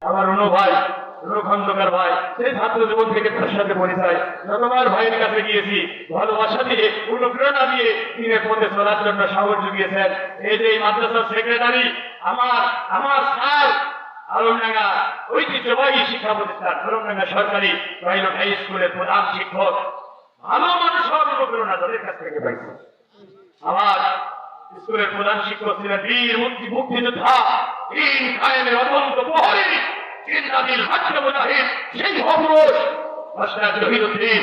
আমার অনু ভাই, অনু খন্দকার ভাই, সেই ছাত্র জীবন থেকে তার সাথে পরিচয়। যতবার ভাইয়ের কাছে গিয়েছি ভালোবাসা দিয়ে, অনুপ্রেরণা দিয়ে দিনের পথে চলার জন্য সাহস জুগিয়েছেন। এই যে এই মাদ্রাসার সেক্রেটারি আমার স্যার, আলমডাঙ্গা ঐতিহ্যবাহী শিক্ষা প্রতিষ্ঠান আলমডাঙ্গা সরকারি পাইলট হাই স্কুলের প্রধান শিক্ষক, ভালো মানুষ হওয়ার অনুপ্রেরণা তাদের কাছ থেকে পাইছে। আমার স্কুলের প্রধান শিক্ষক ছিলেন বীর মুক্তিযোদ্ধা, দিন কায়েমের অত্যন্ত প্রহরী, জিন্দাদিল হাজ্জে মুজাহিদ সিংহ পুরুষ মাস্টার জহিরুদ্দিন।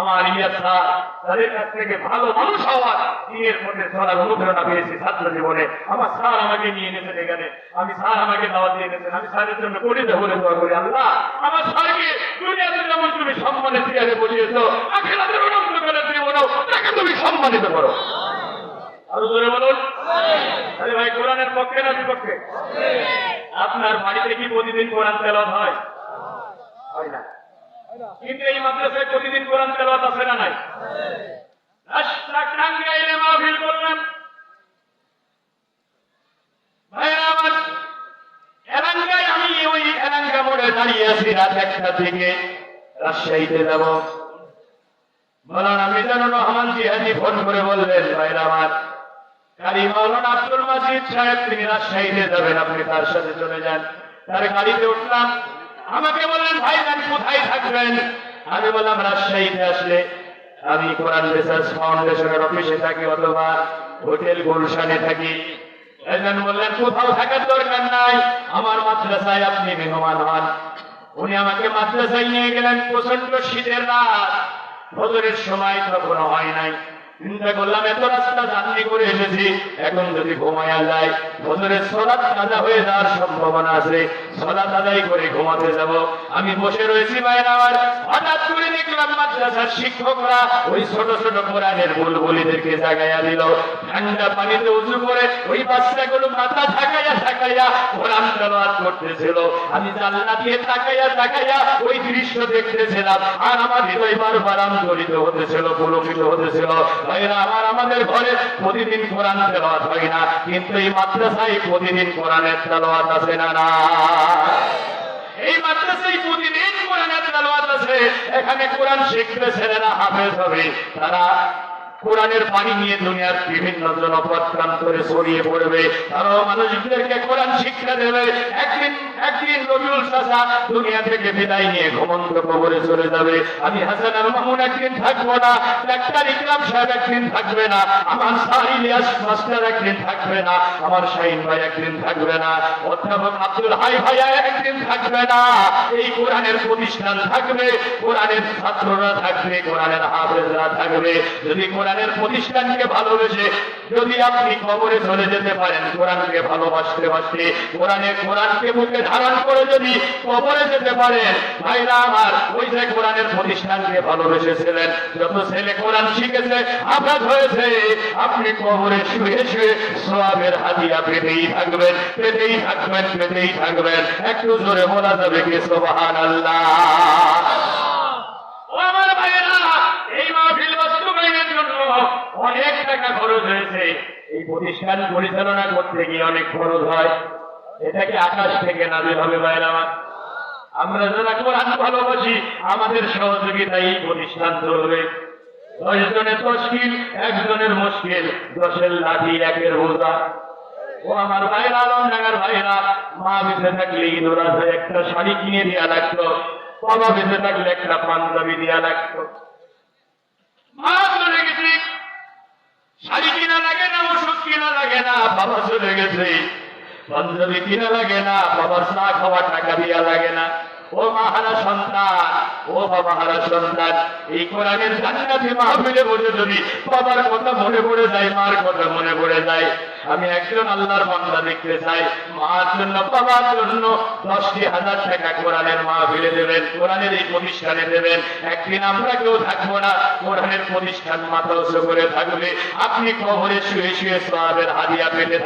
আমার ইলিয়াস স্যার, তাদের কাছ থেকে ভালো মানুষ হওয়ার, দিনের পথে চলার অনুপ্রেরণা পেয়েছি ছাত্র জীবনে। আমার স্যার আমাকে নিয়ে এনেছেন এখানে, আমি স্যার আমাকে দাওয়াত দিয়ে এনেছেন, আমি স্যারের জন্য করিতে বলে দোয়া করি। আল্লাহ আমার স্যারকে দুনিয়াতে যেমন তুমি সম্মানের চেয়ারে বসিয়েছো, আখিরাতের অনন্তকালের জীবনেও তাকে তুমি সম্মানিত করো। আরো জোরে বলুন। আরে ভাই, কোরআনের পক্ষে না বিপক্ষে? আপনার বাড়িতে কি প্রতিদিন কোরআন তেলাওয়াত হয়? হয় না। কিন্তু এই মাদ্রাসায় প্রতিদিন কোরআন তেলাওয়াত আছে না নাই? রাস্তা টাঙ্গাইলে মাহফিল করলাম ভাইরা আমার, এলাঙ্গায় আমি ওই এলাঙ্গা মোড়ে দাঁড়িয়ে আছি রাত 1টা থেকে রাজশাহীতে যাব। মৌলানা মিজানুর রহমান জিহাদি ফোন করে বললেন, ভাইরা আমার, কারি মৌলানা আব্দুল মাজিদ সাহেব তিনি রাজশাহীতে যাবেন, আপনি তার সাথে চলে যান। তার গাড়িতে উঠলাম। আমাকে বললেন, ভাইজান কোথায় থাকবেন? আমি বললাম, রাজশাহীতে আসলে আমি কোরআন রিসার্চ ফাউন্ডেশনের অফিসে থাকি অথবা হোটেল গুলশানে থাকি। ভাইজান বললেন, কোথাও থাকার দরকার নাই, আমার মাদ্রাসায় আপনি মেহমান হন। উনি আমাকে মাদ্রাসায় নিয়ে গেলেন। প্রচন্ড শীতের রাত, ফজরের সময় তখনো হয় নাই। চিন্তা করলাম, এত রাস্তা জার্নি করে এসেছি, এখন যদি ঘুমায়া যায় ফজরের সালাত কাজা হয়ে যাওয়ার সম্ভাবনা আছে, সালাত আদায় করে ঘুমাতে যাব। আমি বসে রয়েছি ভাইরা আমার, হঠাৎ করে দেখলাম মাদ্রাসার শিক্ষকরা ওই ছোট ছোট কোরআনের বুলবুলিদেরকে জাগাইয়া দিল। ঠান্ডা পানিতে উজু করে ওই বাচ্চাগুলো মাথা ঝাঁকাইয়া কোরআন তেলাওয়াত করতেছিল। আমি জানলা দিয়ে তাকাইয়া ওই দৃশ্য দেখতেছিলাম, আর আমার হৃদয় বারবার আন্দোলিত হতেছিল, পুলকিত হতেছিল। ভাইরা আমার, আমাদের ঘরে প্রতিদিন কোরআন তেলাওয়াত হয় না, কিন্তু এই মাদ্রাসায় প্রতিদিন কোরআনের তেলাওয়াত আছে না? না, এই মাদ্রাসায় প্রতিদিন কোরআনের তেলাওয়াত আছে। এখানে কোরআন শিখবে ছেলেরা হাফেজ হবে, তারা কোরআনের পানি নিয়ে দুনিয়ার বিভিন্ন জনপদ প্রান্তরে ছড়িয়ে পড়বে, তারাও মানুষদেরকে কোরআন শিক্ষা দেবে। একদিন রবিউল চাচা দুনিয়া থেকে বিদায় নিয়ে ঘুমন্ত কবরে চলে যাবে। আমি হাসান আল মামুন একদিন থাকবো না, ডাক্তার ইকরাম সাহেব একদিন থাকবে না, আমার স্যার ইলিয়াস মাস্টার একদিন থাকবে না, আমার শাহিন ভাই একদিন থাকবে না, অধ্যাপক আব্দুল হাই ভাইয়া একদিন থাকবে না। এই কোরআনের প্রতিষ্ঠান থাকবে, কোরআনের ছাত্ররা থাকবে, কোরআনের হাফেজরা থাকবে। যদি কোরআনের প্রতিষ্ঠানকে ভালোবেসে যদি আপনি কবরে চলে যেতে পারেন, কোরআনকে ভালোবাসতে কোরআনকে বুকে ধারণ করে যদি কবরে যেতে পারেন, ভাইরা আমার, ওই যে কোরআনের প্রতিষ্ঠানকে ভালোবেসেছিলেন, যত ছেলে কোরআন শিখেছে, হাফেজ হয়েছে, আপনি কবরে শুয়ে সওয়াবের হাদিয়া পেতেই থাকবেন। একটু জোরে বলা যাবে কি সুবহানাল্লাহ? আমার ভাইরা, এই মাহফিল বাস্তবায়নের জন্য অনেক টাকা খরচ হয়েছে। এই প্রতিষ্ঠান পরিচালনা করতে গিয়ে অনেক খরচ হয়। এটা কি আকাশ থেকে নাজিল হবে ভাইরা আমার? আমরা যারা কোরআন ভালোবাসি, আমাদের সহযোগিতায় এই প্রতিষ্ঠান চলবে। 10 জনের তশকিল, 1 জনের মুশকিল, 10-এর লাঠি 1-এর বোঝা। ও আমার ভাইরা, আলমডাঙ্গার ভাইরা, মা বেঁচে থাকলে ঈদুল আজহায় একটা শাড়ি কিনে দেওয়া লাগতো, বাবা বেঁচে থাকলে একটা পাঞ্জাবি দেওয়া লাগতো। মা চলে গেছে, শাড়ি কিনা লাগে না, ওষুধ কিনা লাগে না, বাবা চলে গেছে, পাঞ্জাবি কিনা লাগে না, বাবার চা খাওয়ার টাকা দিয়া লাগে না। ও মাহারা সন্তান, ও বাবা হারা সন্তান, এই কোরআনের জান্নাতি মাহফিলে বসে যদি বাবার কথা মনে পড়ে যায়, মার কথা মনে পড়ে যায়, আমি একজন আল্লাহর বান্দা দেখতে চাই, মার জন্য বাবার জন্য 10,000 টাকা কোরআনের মাহফিলে দেবেন, কোরআনের এই প্রতিষ্ঠানে দেবেন। একদিন আমরা কেউ থাকবো না, কোরআনের প্রতিষ্ঠান মাথা উঁচু করে থাকবে। আপনি কবরে শুয়ে সওয়াবের হাদিয়া পেতে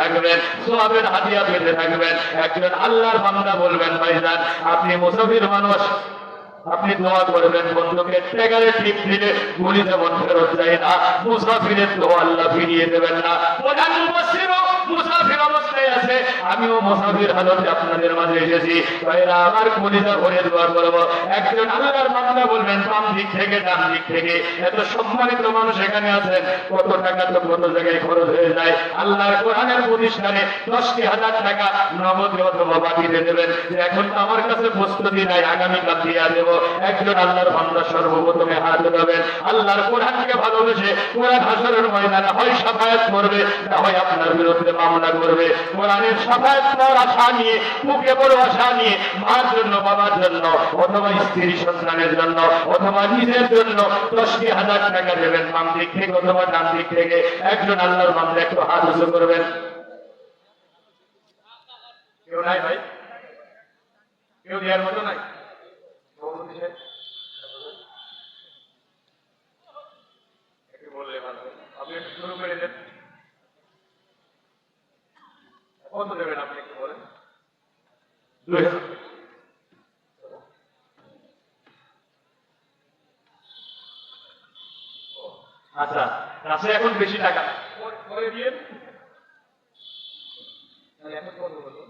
থাকবেন। একজন আল্লাহর বান্দা বলবেন, ভাইজান আপনি মুসাফির মানুষ, আপনি দোয়া করবেন, বন্ধুকে ট্যাগারে টিপ দিলে গুলি যেমন ফেরত যায় না, মুসাফিরের দোয়া আল্লাহ ফিরিয়ে দেবেন না। প্রধান মুফাসসির মুসাফির অবস্থায় হালতে আছে, আমিও মুসাফির হালতে আপনাদের মাঝে এসেছি। ভাইরা আমার কলিজা ভরে দোয়া করব। একজন আল্লাহর বান্দা বলবেন বাম দিক থেকে ডান দিক থেকে, এত সম্মানিত মানুষ এখানে আছেন, কত টাকা তো কত জায়গায় খরচ হয়ে যায়। আল্লাহর কোরআনের প্রতিষ্ঠানে 10,000 টাকা নগদে অথবা বাকিতে দেবেন, যে এখন তো আমার কাছে প্রস্তুতি নাই, আগামীকাল দিয়ে দেব। একজন আল্লাহর বান্দা সর্বপ্রথমে হাত দেবেন। আল্লাহর কোরআনকে ভালোবেসে কোরআন হাসরের ময়দানে হয় শাফায়াত করবে, না হয় আপনার বিরুদ্ধে মামলা করবে। কোরআনের শাফায়াত পাওয়ার আশা নিয়ে, বুকে বড় আশা নিয়ে, মার জন্য, বাবার জন্য, অথবা স্ত্রী সন্তানের জন্য, অথবা নিজের জন্য 10,000 টাকা দেবেন, বাম দিক থেকে অথবা ডান দিক থেকে। একজন আল্লাহর বান্দা একটু হাত উঁচু করবেন। কেউ নাই ভাই? কেউ দেওয়ার মতো নাই? একটু বললে ভালো হয়। আপনি একটু শুরু করে দেন। কত দেবেন আপনি একটু বলেন? 2,000। আচ্ছা, কাছে এখন বেশি টাকা নাই, পরে দিয়ে এখন কত বলুন?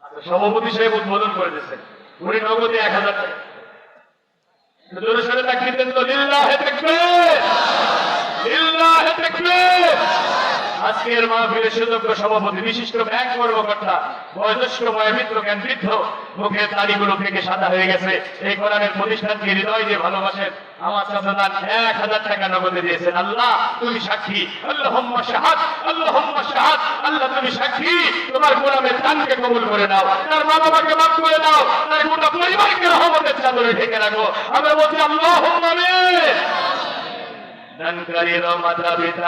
আচ্ছা, সভাপতি সাহেব উদ্বোধন করে দিচ্ছেন, উনি নগদে 1,000 টাকা। জোরে সরে তাকিয়ে দেন তো, লিল্লাহে তাকবীর, লিল্লাহে তাকবীর। আজকের মাহফিলের সুযোগ্য সভাপতি, বিশিষ্ট ব্যাংক কর্মকর্তা, বয়োজ্যেষ্ঠ বয়োবৃদ্ধ জ্ঞান বৃদ্ধ, মুখের দাড়িগুলো থেকে সাদা হয়ে গেছে, এই কোরআনের প্রতিষ্ঠানকে হৃদয় দিয়ে ভালোবাসেন। আমার চাচা যান 1,000 টাকা নগদে দিয়েছেন। আল্লাহ তুমি সাক্ষী, আল্লাহুম্মা শাহাদ, আল্লাহুম্মা শাহাদ। আল্লাহ তুমি সাক্ষী, তোমার গোলামের দানকে কবুল করে নাও, তার মা বাবাকে মাফ করে দাও, তার গোটা পরিবারকে রহমতের চাদরে ঢেকে রাখো। আমরা বলছি আল্লাহুম্মা আমিন। দানকারীর মাতা পিতা